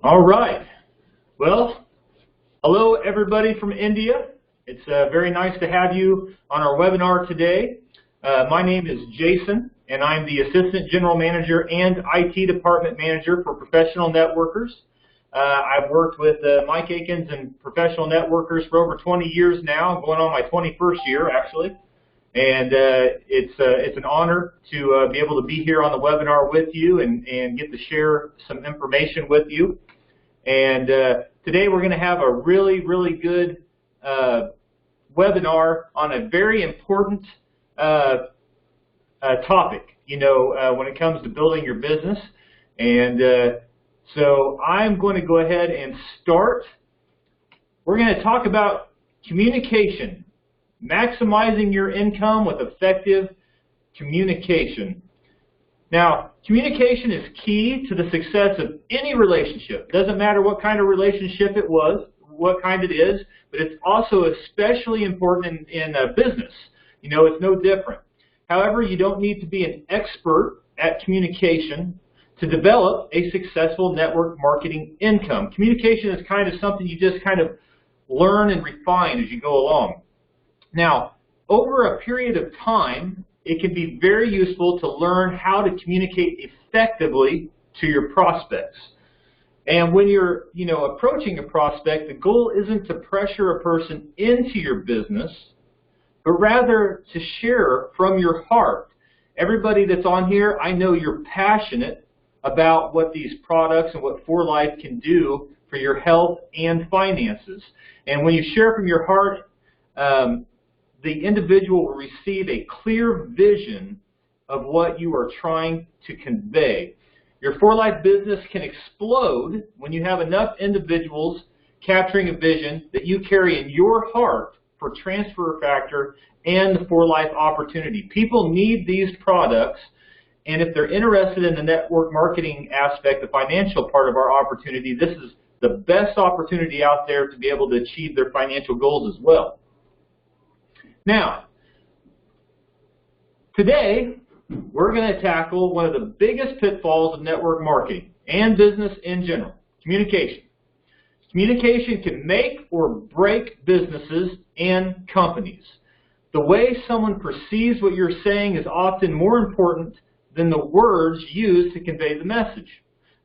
All right. Well, hello everybody from India. It's very nice to have you on our webinar today. My name is Jason, and I'm the Assistant General Manager and IT Department Manager for Professional Networkers. I've worked with Mike Akins and Professional Networkers for over 20 years now, going on my 21st year actually. And it's an honor to be able to be here on the webinar with you and get to share some information with you. And today we're going to have a really good webinar on a very important topic, when it comes to building your business. And so I'm going to go ahead and start. We're going to talk about communication, maximizing your income with effective communication. Now, communication is key to the success of any relationship. Doesn't matter what kind of relationship it was, what kind it is, but it's also especially important in business. It's no different. However, you don't need to be an expert at communication to develop a successful network marketing income. Communication is kind of something you just kind of learn and refine as you go along. Now, over a period of time, it can be very useful to learn how to communicate effectively to your prospects. And when you're, approaching a prospect, the goal isn't to pressure a person into your business, but rather to share from your heart. Everybody that's on here, I know you're passionate about what these products and what 4Life can do for your health and finances. And when you share from your heart, the individual will receive a clear vision of what you are trying to convey. Your 4Life business can explode when you have enough individuals capturing a vision that you carry in your heart for transfer factor and the 4Life opportunity. People need these products, and if they're interested in the network marketing aspect, the financial part of our opportunity, this is the best opportunity out there to be able to achieve their financial goals as well. Now, today, we're going to tackle one of the biggest pitfalls of network marketing and business in general, communication. Communication can make or break businesses and companies. The way someone perceives what you're saying is often more important than the words used to convey the message.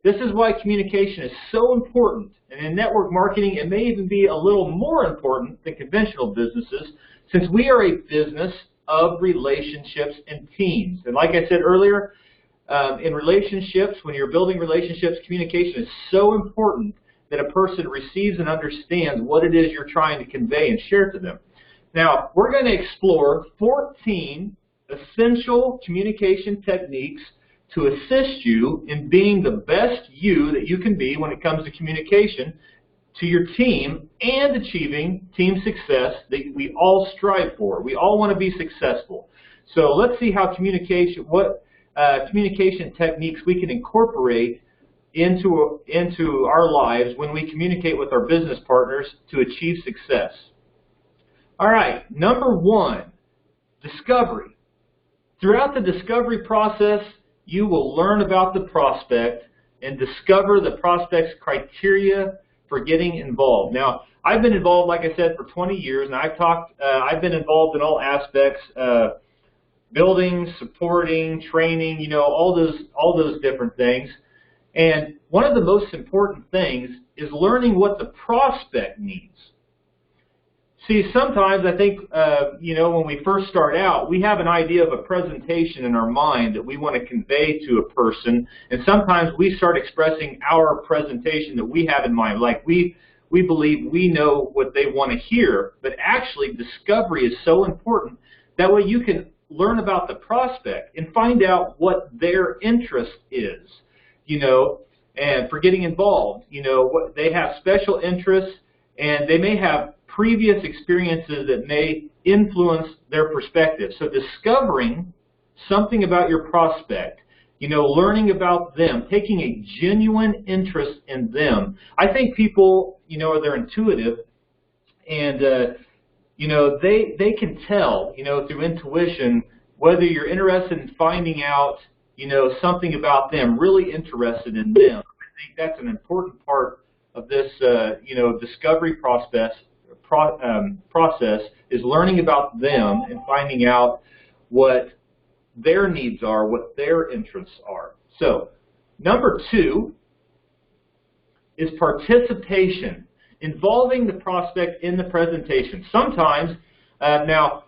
This is why communication is so important, and in network marketing, it may even be a little more important than conventional businesses, since we are a business of relationships and teams. And like I said earlier, in relationships, when you're building relationships, communication is so important that a person receives and understands what it is you're trying to convey and share to them. Now, we're going to explore 14 essential communication techniques to assist you in being the best you that you can be when it comes to communication to your team and achieving team success that we all strive for. We all want to be successful. So let's see how communication techniques we can incorporate into our lives when we communicate with our business partners to achieve success. All right, number one, discovery. Throughout the discovery process, you will learn about the prospect and discover the prospect's criteria for getting involved. Now, I've been involved, like I said, for 20 years, and I've been involved in all aspects, building, supporting, training, all those different things. And one of the most important things is learning what the prospect needs. See, sometimes I think, when we first start out, we have an idea of a presentation in our mind that we want to convey to a person, and sometimes we start expressing our presentation that we have in mind, like we believe we know what they want to hear, but actually discovery is so important. That way you can learn about the prospect and find out what their interest is, and for getting involved. What they have special interests, and they may have previous experiences that may influence their perspective. So discovering something about your prospect, learning about them, taking a genuine interest in them. I think people, they're intuitive, and they can tell, through intuition, whether you're interested in finding out, something about them, really interested in them. think that's an important part of this, discovery process is learning about them and finding out what their needs are, what their interests are. So, number 2 is participation, involving the prospect in the presentation. Sometimes, now,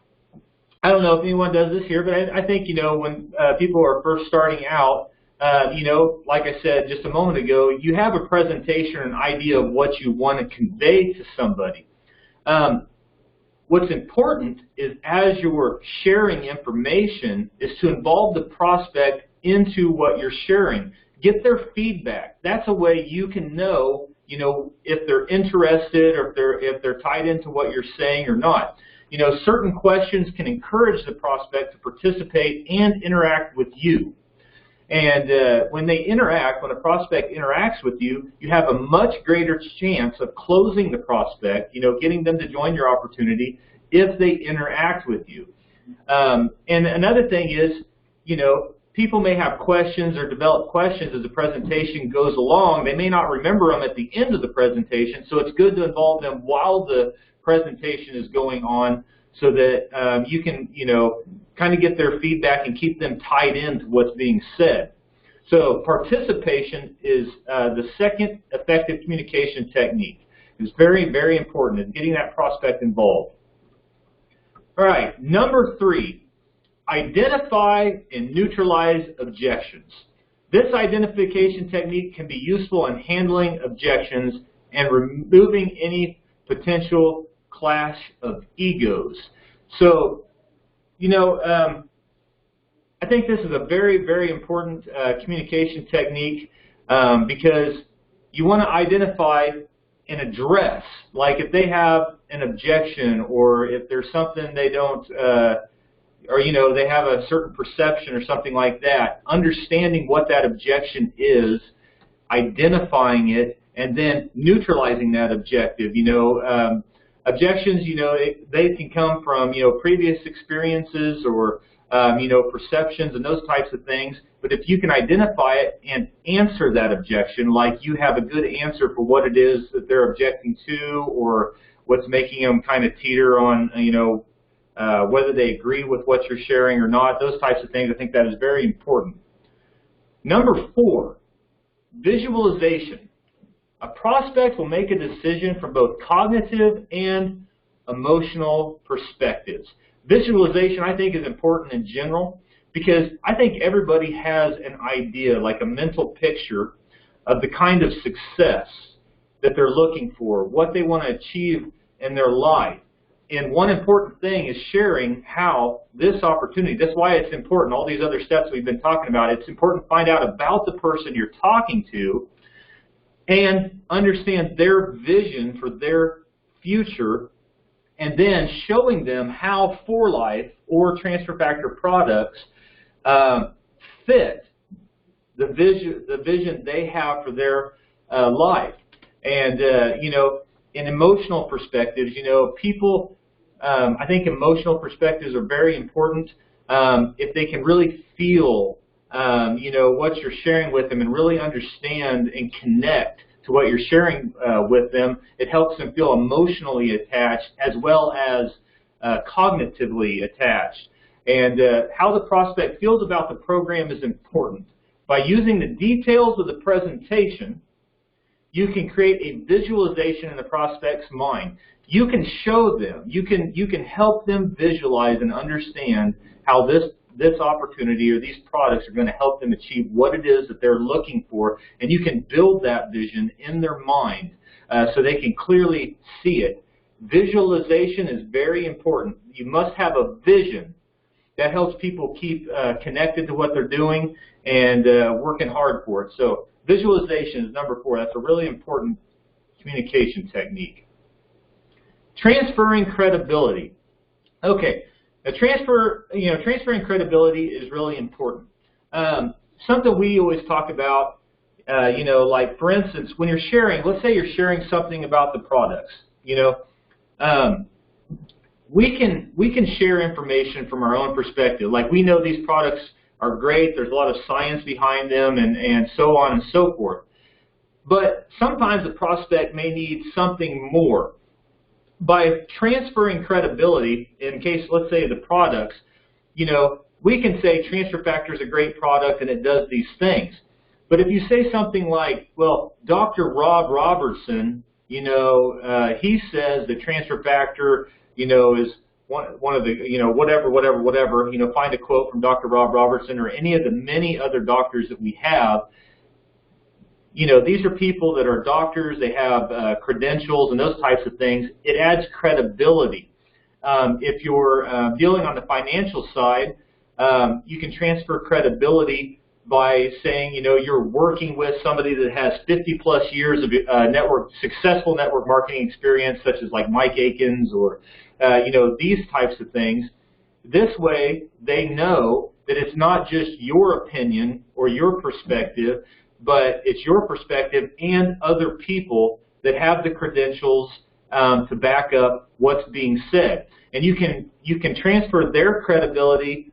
I don't know if anyone does this here, but I think, when people are first starting out, like I said just a moment ago, you have a presentation, an idea of what you want to convey to somebody. What's important is, as you're sharing information, is to involve the prospect into what you're sharing. Get their feedback. That's a way you can know, if they're interested or if they're tied into what you're saying or not. Certain questions can encourage the prospect to participate and interact with you. And when a prospect interacts with you, you have a much greater chance of closing the prospect, getting them to join your opportunity if they interact with you. And another thing is, people may have questions or develop questions as the presentation goes along. They may not remember them at the end of the presentation, so it's good to involve them while the presentation is going on so that you can, kind of get their feedback and keep them tied into what's being said. So participation is the second effective communication technique. It's very, very important in getting that prospect involved. All right, number 3, identify and neutralize objections. This identification technique can be useful in handling objections and removing any potential clash of egos. So, I think this is a very, very important communication technique because you want to identify and address, like if they have an objection or if there's something they don't, or they have a certain perception or something like that, understanding what that objection is, identifying it, and then neutralizing that objective. Objections, they can come from, previous experiences or, perceptions and those types of things. But if you can identify it and answer that objection, like you have a good answer for what it is that they're objecting to or what's making them kind of teeter on, whether they agree with what you're sharing or not, those types of things, I think that is very important. Number 4, visualization. A prospect will make a decision from both cognitive and emotional perspectives. Visualization, I think, is important in general because I think everybody has an idea, like a mental picture of the kind of success that they're looking for, what they want to achieve in their life. And one important thing is sharing how this opportunity, that's why it's important, all these other steps we've been talking about, it's important to find out about the person you're talking to and understand their vision for their future, and then showing them how 4Life or Transfer Factor products fit the vision they have for their life. And, in emotional perspectives, people, I think emotional perspectives are very important. If they can really feel, what you're sharing with them and really understand and connect to what you're sharing with them, it helps them feel emotionally attached as well as cognitively attached. And how the prospect feels about the program is important. By using the details of the presentation, you can create a visualization in the prospect's mind. You can show them, you can help them visualize and understand how this opportunity or these products are going to help them achieve what it is that they're looking for, and you can build that vision in their mind so they can clearly see it. Visualization is very important. You must have a vision that helps people keep connected to what they're doing and working hard for it. So visualization is number 4. That's a really important communication technique. Transferring credibility. Okay. Transferring credibility is really important. Something we always talk about, like for instance, when you're sharing, let's say you're sharing something about the products, we can share information from our own perspective. Like we know these products are great, there's a lot of science behind them and so on and so forth. But sometimes a prospect may need something more. By transferring credibility, in case, let's say, the products, we can say Transfer Factor is a great product and it does these things. But if you say something like, well, Dr. Rob Robertson, he says that Transfer Factor, is one of the, whatever, find a quote from Dr. Rob Robertson or any of the many other doctors that we have. These are people that are doctors, they have credentials and those types of things. It adds credibility. If you're dealing on the financial side, you can transfer credibility by saying, you're working with somebody that has 50-plus years of successful network marketing experience, such as like Mike Akins or, these types of things. This way, they know that it's not just your opinion or your perspective, but it's your perspective and other people that have the credentials to back up what's being said. And you can transfer their credibility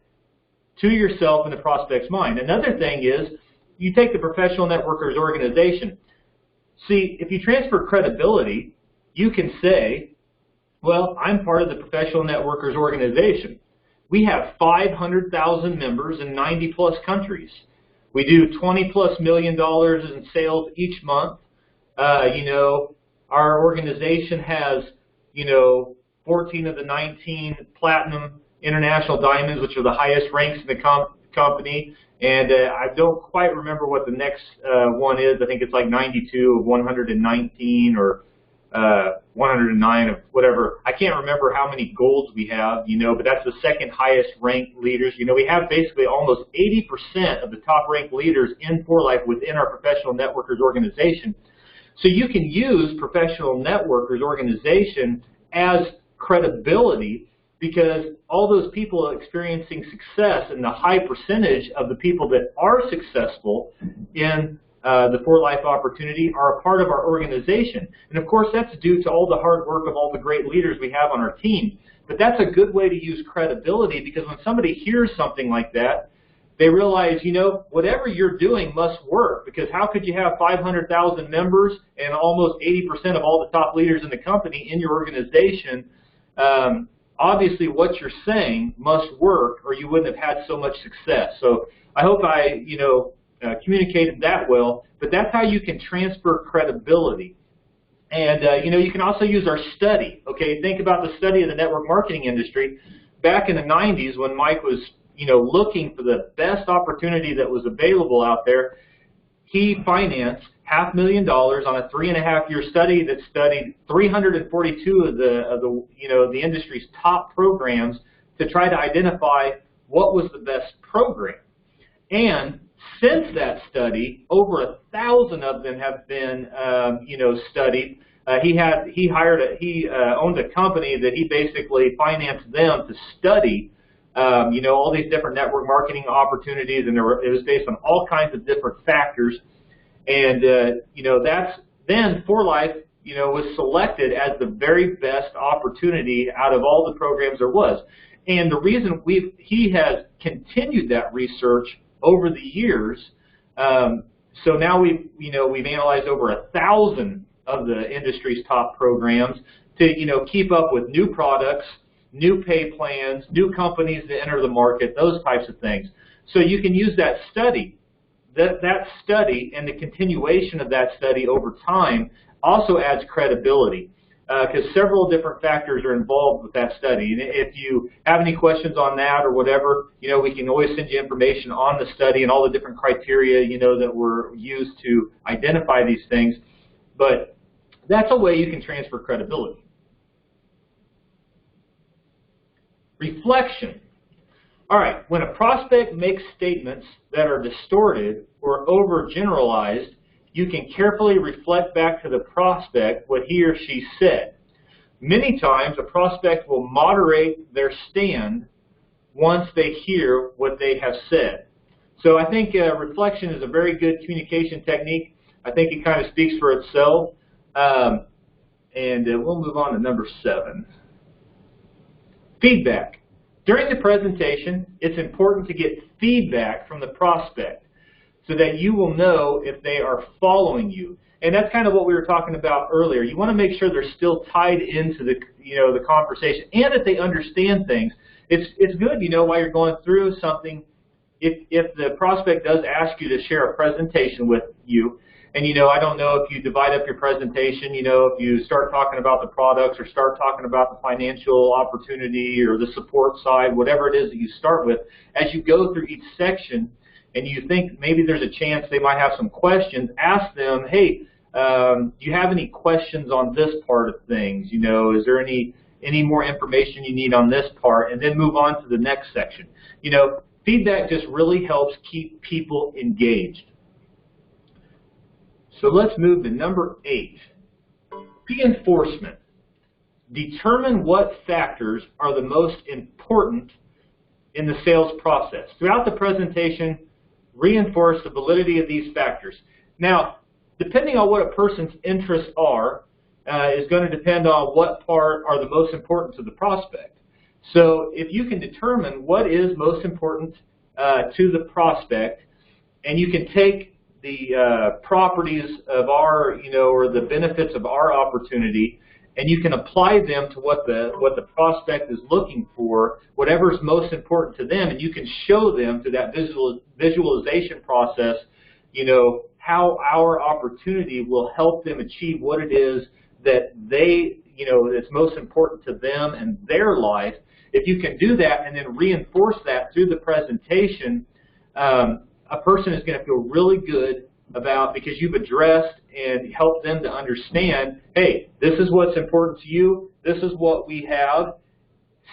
to yourself in the prospect's mind. Another thing is, you take the Professional Networkers Organization. See, if you transfer credibility, you can say, well, I'm part of the Professional Networkers Organization. We have 500,000 members in 90-plus countries. We do $20+ million in sales each month. Our organization has, 14 of the 19 platinum international diamonds, which are the highest ranks in the company. And I don't quite remember what the next one is. I think it's like 92 of 119 or 109 of whatever. I can't remember how many golds we have, but that's the second highest ranked leaders. We have basically almost 80% of the top ranked leaders in 4Life within our Professional Networkers Organization. So you can use Professional Networkers Organization as credibility, because all those people experiencing success and the high percentage of the people that are successful in the 4Life opportunity are a part of our organization. And of course, that's due to all the hard work of all the great leaders we have on our team. But that's a good way to use credibility, because when somebody hears something like that, they realize, whatever you're doing must work, because how could you have 500,000 members and almost 80% of all the top leaders in the company in your organization? Obviously, what you're saying must work, or you wouldn't have had so much success. So I hope I, communicated that well, but that's how you can transfer credibility. And, you can also use our study. Okay, think about the study of the network marketing industry. Back in the 90s, when Mike was, looking for the best opportunity that was available out there, he financed $500,000 on a 3.5-year study that studied 342 of the industry's top programs to try to identify what was the best program. And since that study, over 1,000 of them have been, studied. He owned a company that he basically financed them to study, all these different network marketing opportunities, and it was based on all kinds of different factors. And, that's then 4Life, was selected as the very best opportunity out of all the programs there was. And the reason he has continued that research over the years, so now we've analyzed over 1,000 of the industry's top programs to, keep up with new products, new pay plans, new companies that enter the market, those types of things. So you can use that study. That study and the continuation of that study over time also adds credibility, because several different factors are involved with that study. And if you have any questions on that or whatever, we can always send you information on the study and all the different criteria, that were used to identify these things. But that's a way you can transfer credibility. Reflection. All right, when a prospect makes statements that are distorted or overgeneralized, you can carefully reflect back to the prospect what he or she said. Many times, a prospect will moderate their stand once they hear what they have said. So I think reflection is a very good communication technique. I think it kind of speaks for itself. And we'll move on to number 7. Feedback. During the presentation, it's important to get feedback from the prospect. so that you will know if they are following you. And that's kind of what we were talking about earlier. You want to make sure they're still tied into the, the conversation, and that they understand things. It's good, while you're going through something, if the prospect does ask you to share a presentation with you, and I don't know if you divide up your presentation, if you start talking about the products or start talking about the financial opportunity or the support side, whatever it is that you start with, as you go through each section and you think maybe there's a chance they might have some questions, ask them, hey, do you have any questions on this part of things? Is there any more information you need on this part? And then move on to the next section. Feedback just really helps keep people engaged. So let's move to number 8, reinforcement. Determine what factors are the most important in the sales process. Throughout the presentation, reinforce the validity of these factors. Now, depending on what a person's interests are, is going to depend on what part are the most important to the prospect. So if you can determine what is most important to the prospect, and you can take the properties of our, or the benefits of our opportunity, and you can apply them to what the prospect is looking for, whatever is most important to them, and you can show them through that visualization process, how our opportunity will help them achieve what it is that they, that's most important to them and their life. If you can do that and then reinforce that through the presentation, a person is going to feel really good about, because you've addressed and helped them to understand, hey, this is what's important to you, this is what we have,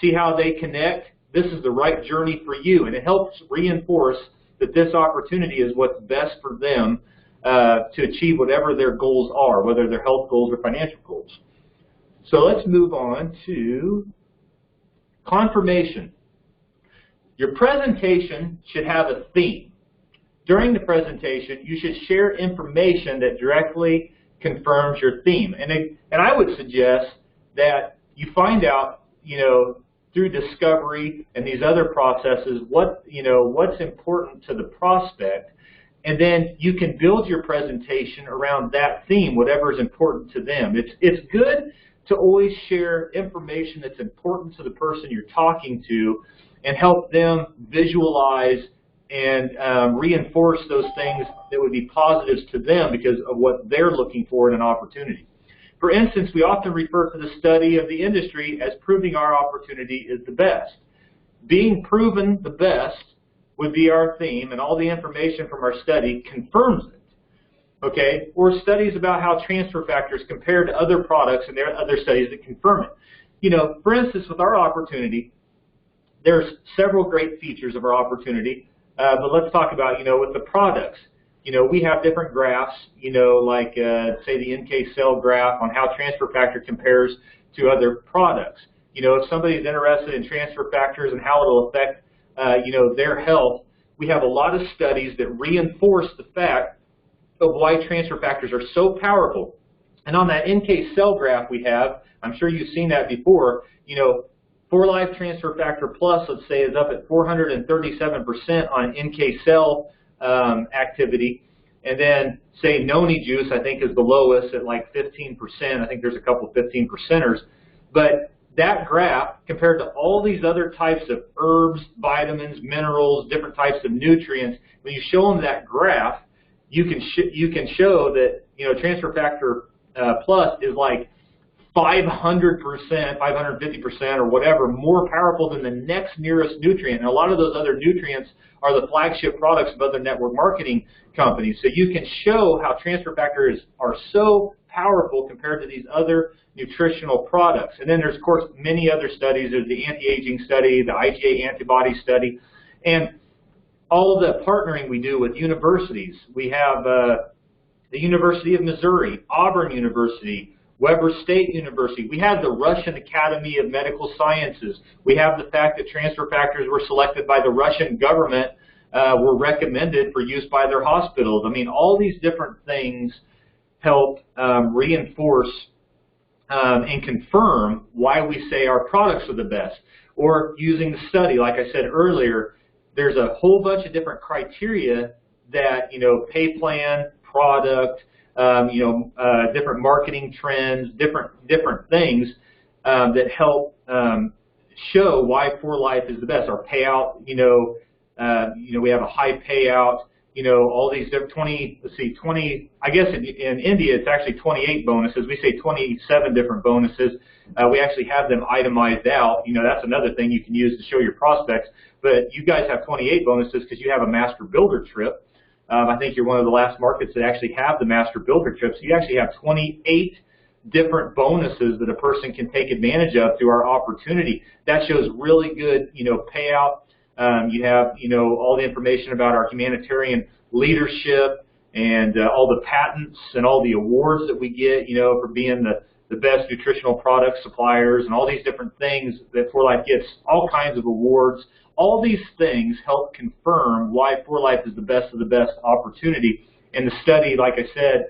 see how they connect, this is the right journey for you. And it helps reinforce that this opportunity is what's best for them to achieve whatever their goals are, whether they're health goals or financial goals. So let's move on to confirmation. Your presentation should have a theme. During the presentation, you should share information that directly confirms your theme. And I would suggest that you find out, through discovery and these other processes, what's important to the prospect, and then you can build your presentation around that theme, whatever is important to them. It's good to always share information that's important to the person you're talking to and help them visualize and reinforce those things that would be positives to them because of what they're looking for in an opportunity. For instance, we often refer to the study of the industry as proving our opportunity is the best. Being proven the best would be our theme, and all the information from our study confirms it. Okay? Or studies about how transfer factors compare to other products, and there are other studies that confirm it. For instance, with our opportunity, there's several great features of our opportunity. But let's talk about, with the products. We have different graphs, like, say, the NK cell graph on how transfer factor compares to other products. If somebody's interested in transfer factors and how it'll affect, their health, we have a lot of studies that reinforce the fact of why transfer factors are so powerful. And on that NK cell graph we have, I'm sure you've seen that before, 4Life Transfer Factor Plus, let's say, is up at 437% on NK cell activity. And then, say, Noni Juice, I think, is the lowest at like 15%. I think there's a couple 15%ers. But that graph, compared to all these other types of herbs, vitamins, minerals, different types of nutrients, when you show them that graph, you can show that, Transfer Factor Plus is like 500%, 550%, or whatever, more powerful than the next nearest nutrient. And a lot of those other nutrients are the flagship products of other network marketing companies. So you can show how transfer factors are so powerful compared to these other nutritional products. And then there's, of course, many other studies. There's the anti-aging study, the IgA antibody study, and all of the partnering we do with universities. We have the University of Missouri, Auburn University, Weber State University. We have the Russian Academy of Medical Sciences. We have the fact that transfer factors were selected by the Russian government, were recommended for use by their hospitals. I mean, all these different things help reinforce and confirm why we say our products are the best. Or using the study, like I said earlier, there's a whole bunch of different criteria that, pay plan, product, different marketing trends, different things that help show why 4Life is the best. Our payout, we have a high payout. All these different 20. I guess in India it's actually 28 bonuses. We say 27 different bonuses. We actually have them itemized out. That's another thing you can use to show your prospects. But you guys have 28 bonuses because you have a master builder trip. I think you're one of the last markets that actually have the master builder trip. So you actually have 28 different bonuses that a person can take advantage of through our opportunity. That shows really good, payout. You have, all the information about our humanitarian leadership and all the patents and all the awards that we get, for being the best nutritional product suppliers and all these different things that 4Life gets, all kinds of awards. All these things help confirm why 4Life is the best of the best opportunity. And the study, like I said,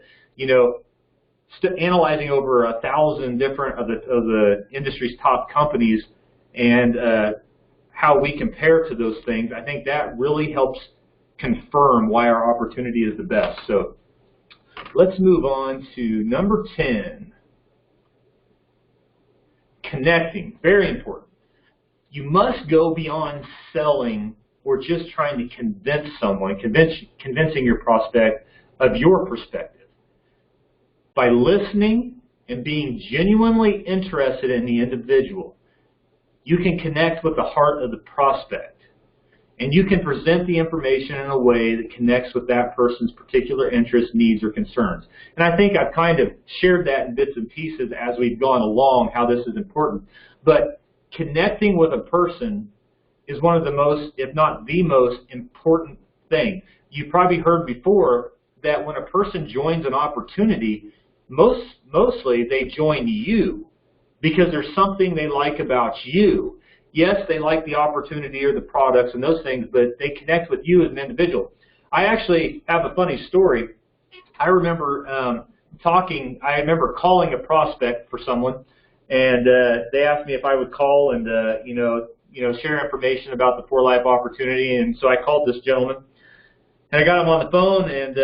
analyzing over 1,000 different of the industry's top companies and how we compare to those things, I think that really helps confirm why our opportunity is the best. So let's move on to number 10. Connecting, very important. You must go beyond selling or just trying to convince someone, convincing your prospect of your perspective. By listening and being genuinely interested in the individual, you can connect with the heart of the prospect, and you can present the information in a way that connects with that person's particular interests, needs, or concerns. And I think I've kind of shared that in bits and pieces as we've gone along, how this is important. But connecting with a person is one of the most, if not the most important thing. You've probably heard before that when a person joins an opportunity, mostly they join you because there's something they like about you. Yes, they like the opportunity or the products and those things, but they connect with you as an individual. I actually have a funny story. I remember calling a prospect for someone, and they asked me if I would call and share information about the 4Life opportunity. And so I called this gentleman, and I got him on the phone, and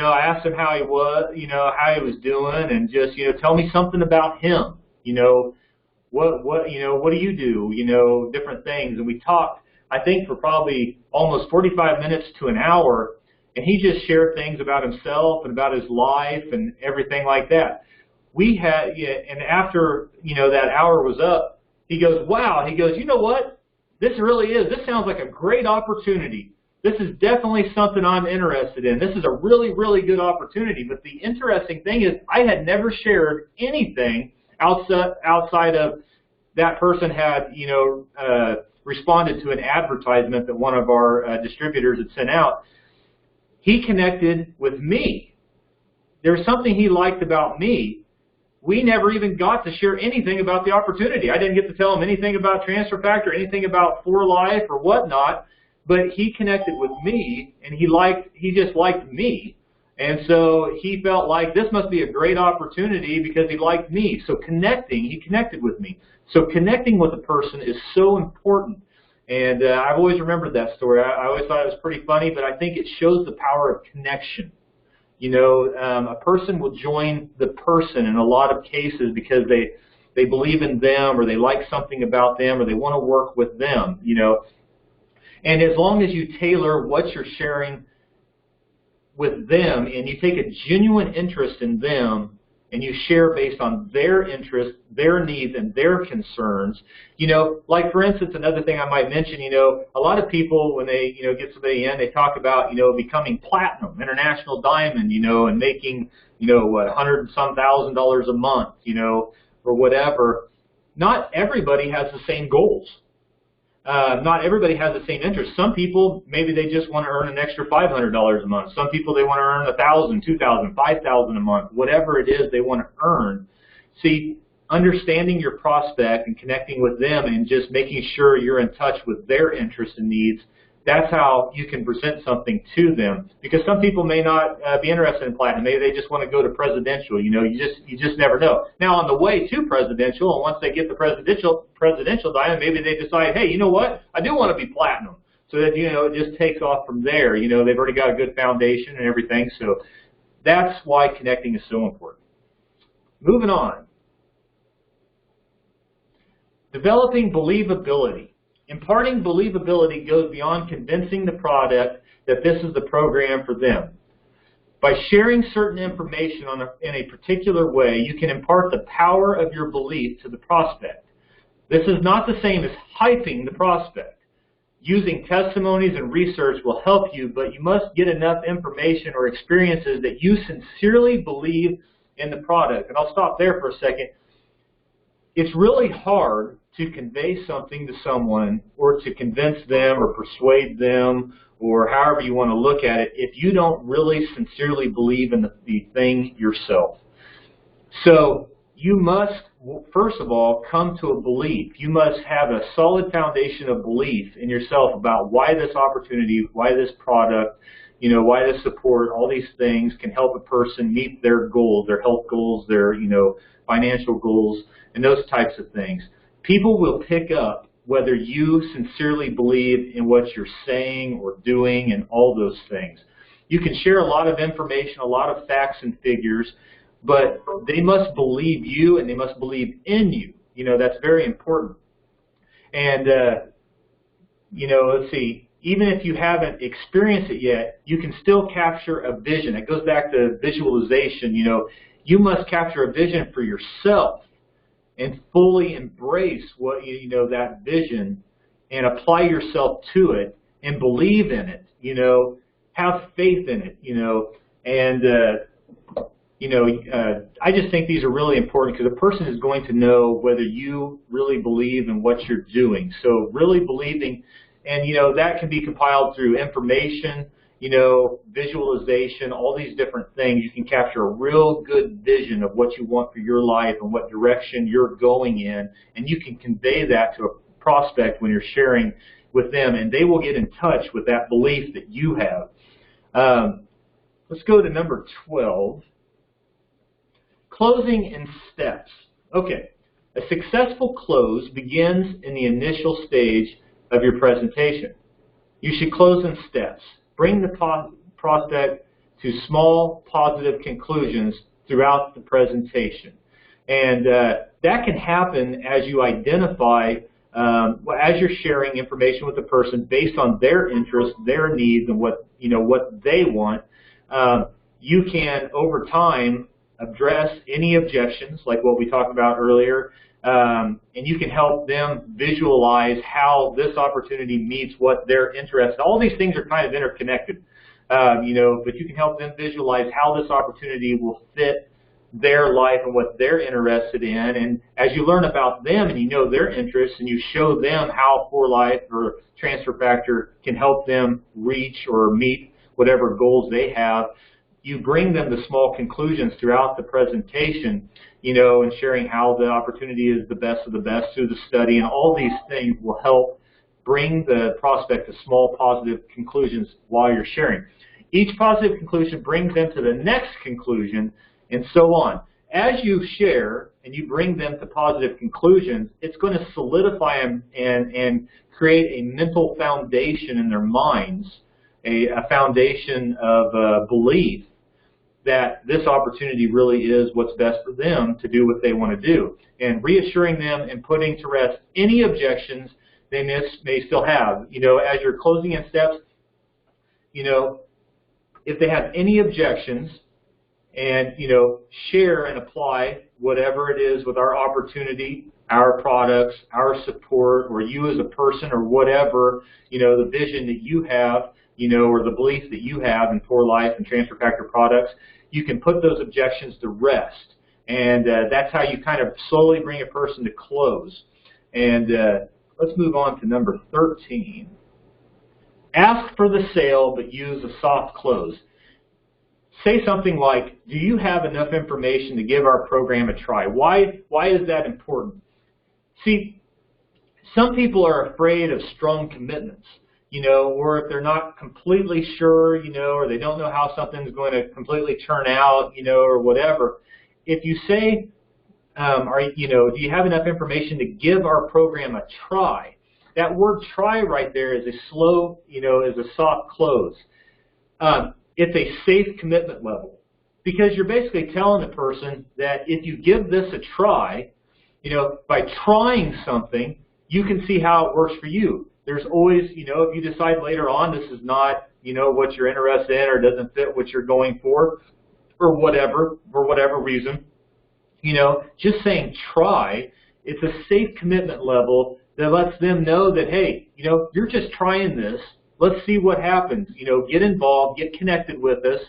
I asked him how he was, how he was doing, and just tell me something about him. What do you do? Different things. And we talked, I think, for probably almost 45 minutes to an hour, and he just shared things about himself and about his life and everything like that. And after, that hour was up, he goes, wow, he goes, you know what? This sounds like a great opportunity. This is definitely something I'm interested in. This is a really, really good opportunity. But the interesting thing is I had never shared anything outside of that person had, responded to an advertisement that one of our distributors had sent out. He connected with me. There was something he liked about me. We never even got to share anything about the opportunity. I didn't get to tell him anything about Transfer Factor, anything about 4Life or whatnot, but he connected with me, and he just liked me. And so he felt like this must be a great opportunity because he liked me. So he connected with me. So connecting with a person is so important. And I've always remembered that story. I always thought it was pretty funny, but I think it shows the power of connection. A person will join the person in a lot of cases because they believe in them, or they like something about them, or they want to work with them, And as long as you tailor what you're sharing with them and you take a genuine interest in them and you share based on their interests, their needs, and their concerns, like for instance, another thing I might mention, a lot of people when they, get somebody in, they talk about, becoming platinum, international diamond, and making, $100 and some thousand a month, or whatever. Not everybody has the same goals. Not everybody has the same interest. Some people, maybe they just want to earn an extra $500 a month. Some people, they want to earn $1,000, $2,000, $5,000 a month, whatever it is they want to earn. See, understanding your prospect and connecting with them and just making sure you're in touch with their interests and needs, that's how you can present something to them. Because some people may not be interested in platinum. Maybe they just want to go to presidential. You just never know. Now, on the way to presidential, and once they get the presidential diamond, maybe they decide, hey, you know what? I do want to be platinum. so that, you know, it just takes off from there. You know, they've already got a good foundation and everything, so that's why connecting is so important. Moving on. Developing believability. Imparting believability goes beyond convincing the product that this is the program for them. By sharing certain information in a particular way, you can impart the power of your belief to the prospect. This is not the same as hyping the prospect. Using testimonies and research will help you, but you must get enough information or experiences that you sincerely believe in the product. And I'll stop there for a second. It's really hard to convey something to someone or to convince them or persuade them or however you want to look at it if you don't really sincerely believe in the thing yourself. So you must, first of all, come to a belief. You must have a solid foundation of belief in yourself about why this opportunity, why this product, you know, why this support, all these things can help a person meet their goals, their health goals, their, you know, financial goals, and those types of things. People will pick up whether you sincerely believe in what you're saying or doing and all those things. You can share a lot of information, a lot of facts and figures, but they must believe you and they must believe in you. You know, that's very important. And, you know, let's see, even if you haven't experienced it yet, you can still capture a vision. It goes back to visualization. You know, you must capture a vision for yourself and fully embrace what, you know, that vision and apply yourself to it and believe in it, you know, have faith in it, you know, and, you know, I just think these are really important because a person is going to know whether you really believe in what you're doing. So really believing, and, you know, that can be compiled through information, you know, visualization, all these different things. You can capture a real good vision of what you want for your life and what direction you're going in, and you can convey that to a prospect when you're sharing with them, and they will get in touch with that belief that you have. Let's go to number 12. Closing in steps. Okay, a successful close begins in the initial stage of your presentation. You should close in steps. Bring the prospect to small positive conclusions throughout the presentation. And that can happen as you identify, as you're sharing information with the person based on their interests, their needs, and what, you know, what they want. You can, over time, address any objections, like what we talked about earlier, and you can help them visualize how this opportunity meets what they're interested in. All these things are kind of interconnected, you know, but you can help them visualize how this opportunity will fit their life and what they're interested in. And as you learn about them and you know their interests and you show them how 4Life or Transfer Factor can help them reach or meet whatever goals they have, you bring them to small conclusions throughout the presentation, you know, and sharing how the opportunity is the best of the best through the study, and all these things will help bring the prospect to small positive conclusions while you're sharing. Each positive conclusion brings them to the next conclusion, and so on. As you share and you bring them to positive conclusions, it's going to solidify them and create a mental foundation in their minds, a foundation of belief that this opportunity really is what's best for them to do what they want to do, and reassuring them and putting to rest any objections they may still have. You know, as you're closing in steps, you know, if they have any objections, and, you know, share and apply whatever it is with our opportunity, our products, our support, or you as a person, or whatever, you know, the vision that you have, you know, or the belief that you have in 4Life and Transfer Factor products, you can put those objections to rest. And that's how you kind of slowly bring a person to close. And let's move on to number 13. Ask for the sale, but use a soft close. Say something like, do you have enough information to give our program a try? Why is that important? See, some people are afraid of strong commitments, you know, or if they're not completely sure, you know, or they don't know how something's going to completely turn out, you know, or whatever. If you say, you know, do you have enough information to give our program a try? that word try right there is a slow, is a soft close. It's a safe commitment level, because you're basically telling the person that if you give this a try, by trying something, you can see how it works for you. There's always, if you decide later on this is not, what you're interested in or doesn't fit what you're going for whatever reason, just saying try, it's a safe commitment level that lets them know that, hey, you're just trying this. Let's see what happens. Get involved, get connected with us,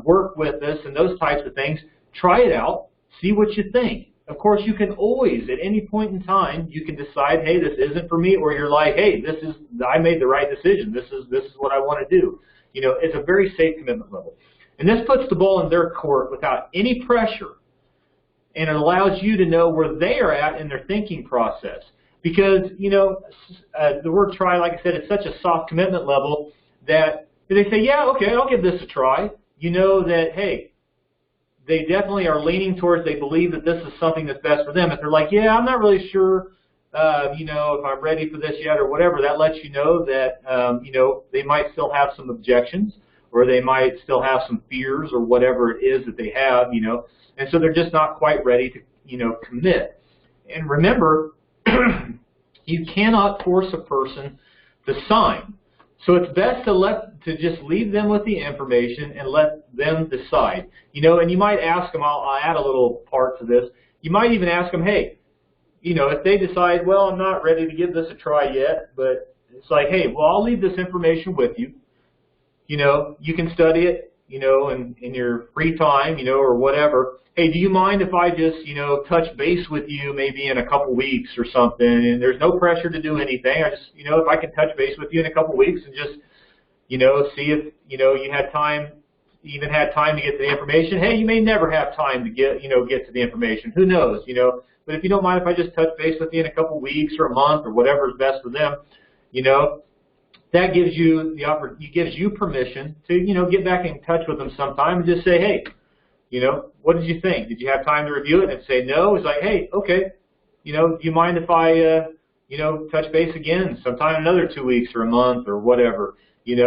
work with us, and those types of things. Try it out, see what you think. Of course, you can always, at any point in time, you can decide, hey, this isn't for me, or you're like, hey, I made the right decision. This is what I want to do. It's a very safe commitment level. And this puts the ball in their court without any pressure, and it allows you to know where they are at in their thinking process. Because, the word try, like I said, it's such a soft commitment level that if they say, yeah, okay, I'll give this a try, that, hey, they definitely are leaning towards, they believe that this is something that's best for them. If they're like, yeah, I'm not really sure, if I'm ready for this yet or whatever, that lets you know that, they might still have some objections, or they might still have some fears or whatever it is that they have, and so they're just not quite ready to, commit. And remember, you cannot force a person to sign. So it's best to just leave them with the information and let them decide. And you might ask them, I'll add a little part to this. You might even ask them, hey, if they decide, well, I'm not ready to give this a try yet, but it's like, hey, well, I'll leave this information with you. You can study it, in your free time, or whatever. Hey, do you mind if I just, touch base with you maybe in a couple weeks or something? And there's no pressure to do anything. I just, if I can touch base with you in a couple weeks and just, see if, you had time, even had time to get to the information. Hey, you may never have time to get to the information. Who knows, But if you don't mind if I just touch base with you in a couple weeks or a month or whatever is best for them, that gives you gives you permission to, get back in touch with them sometime and just say, hey, what did you think? Did you have time to review it? And say no. It's like, hey, okay, do you mind if I, touch base again sometime in another 2 weeks or a month or whatever, and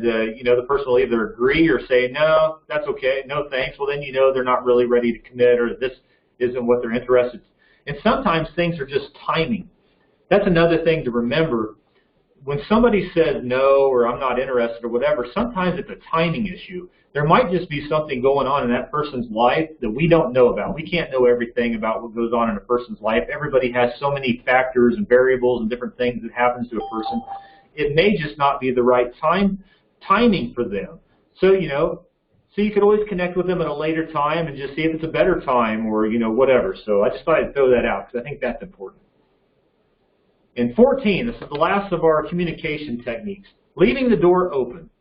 the person will either agree or say, no, that's okay, no thanks. Well, then they're not really ready to commit, or this isn't what they're interested in. And sometimes things are just timing. That's another thing to remember. When somebody says no, or I'm not interested or whatever, sometimes it's a timing issue. There might just be something going on in that person's life that we don't know about. We can't know everything about what goes on in a person's life. Everybody has so many factors and variables and different things that happens to a person. It may just not be the right timing for them. So, so you could always connect with them at a later time and just see if it's a better time or, whatever. So I just thought I'd throw that out because I think that's important. And 14, this is the last of our communication techniques, leaving the door open.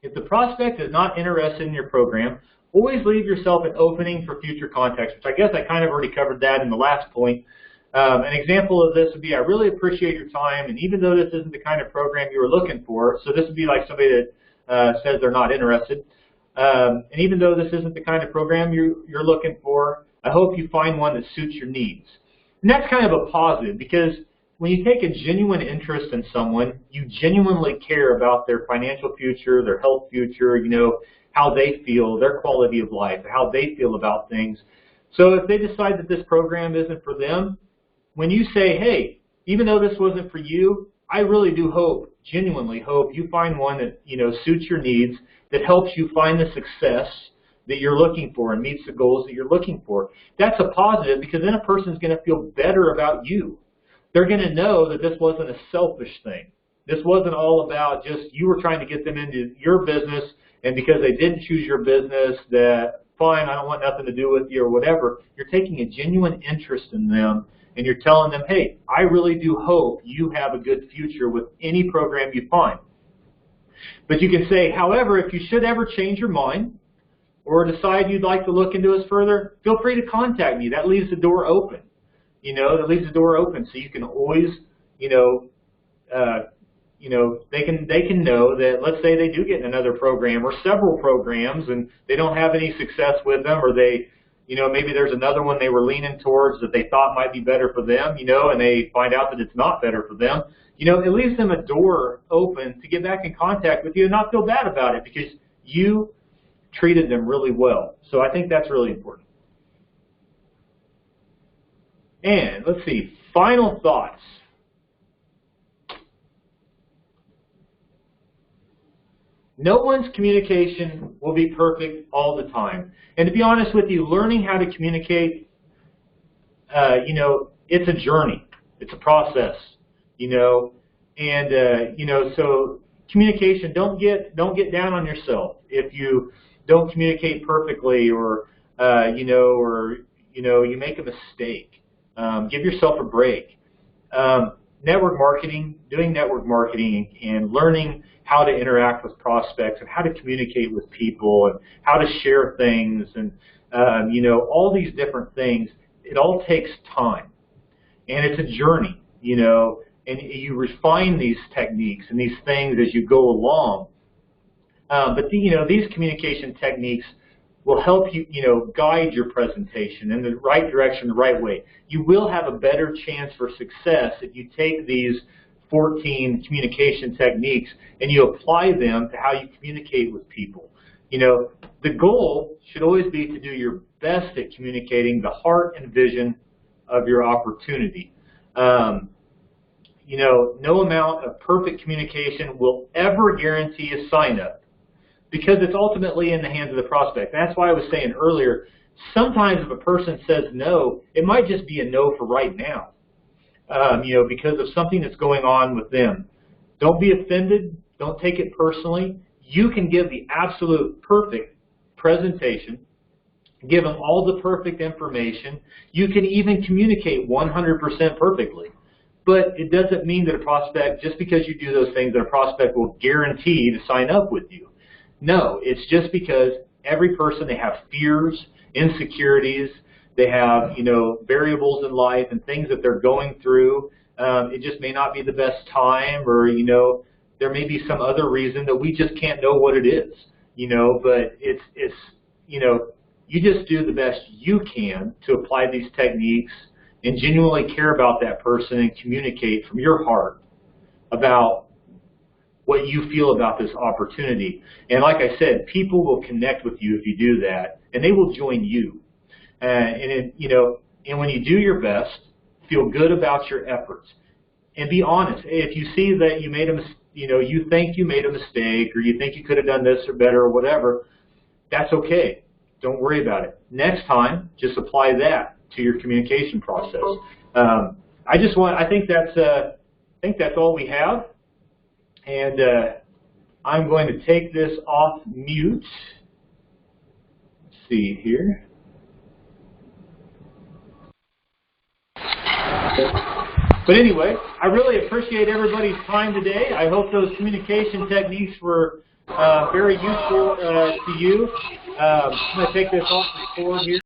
If the prospect is not interested in your program, always leave yourself an opening for future contacts, which I guess I kind of already covered that in the last point. An example of this would be, I really appreciate your time, and even though this isn't the kind of program you were looking for, so this would be like somebody that says they're not interested, and even though this isn't the kind of program you're looking for, I hope you find one that suits your needs. And that's kind of a positive, because when you take a genuine interest in someone, you genuinely care about their financial future, their health future, how they feel, their quality of life, how they feel about things. So if they decide that this program isn't for them, when you say, hey, even though this wasn't for you, I really do hope, genuinely hope, you find one that, suits your needs, that helps you find the success that you're looking for and meets the goals that you're looking for. That's a positive, because then a person's going to feel better about you. They're going to know that this wasn't a selfish thing. This wasn't all about just you were trying to get them into your business, and because they didn't choose your business, that fine, I don't want nothing to do with you or whatever. You're taking a genuine interest in them, and you're telling them, hey, I really do hope you have a good future with any program you find. But you can say, however, if you should ever change your mind or decide you'd like to look into us further, feel free to contact me. That leaves the door open. That leaves the door open, so you can always, they can know that, let's say they do get in another program or several programs and they don't have any success with them, or they, You know, maybe there's another one they were leaning towards that they thought might be better for them, you know, and they find out that it's not better for them. You know, it leaves them a door open to get back in contact with you and not feel bad about it because you treated them really well. So I think that's really important. And let's see, final thoughts. No one's communication will be perfect all the time. And to be honest with you, learning how to communicate, you know, it's a journey. It's a process, you know. And, you know, so communication, don't get down on yourself if you don't communicate perfectly or, you know, you make a mistake. Give yourself a break. Network marketing, doing network marketing and learning how to interact with prospects and how to communicate with people and how to share things and, you know, all these different things, it all takes time. And it's a journey, you know, and you refine these techniques and these things as you go along. But, you know, these communication techniques will help you, you know, guide your presentation in the right direction, the right way. You will have a better chance for success if you take these 14 communication techniques and you apply them to how you communicate with people. You know, the goal should always be to do your best at communicating the heart and vision of your opportunity. You know, no amount of perfect communication will ever guarantee a sign-up, because it's ultimately in the hands of the prospect. That's why I was saying earlier, sometimes if a person says no, it might just be a no for right now, you know, because of something that's going on with them. Don't be offended. Don't take it personally. You can give the absolute perfect presentation, give them all the perfect information. You can even communicate 100% perfectly. But it doesn't mean that a prospect, just because you do those things, that a prospect will guarantee to sign up with you. No, it's just because every person, they have fears, insecurities, they have, you know, variables in life and things that they're going through. It just may not be the best time, or, you know, there may be some other reason that we just can't know what it is, you know, but it's you know, you just do the best you can to apply these techniques and genuinely care about that person and communicate from your heart about what you feel about this opportunity. And like I said, people will connect with you if you do that, and they will join you. You know, and when you do your best, feel good about your efforts, and be honest. If you see that you made you know, you think you made a mistake, or you think you could have done this or better or whatever, that's okay. Don't worry about it. Next time, just apply that to your communication process. I think that's all we have. And I'm going to take this off mute. Let's see here. But anyway, I really appreciate everybody's time today. I hope those communication techniques were very useful to you. I'm going to take this off the board here.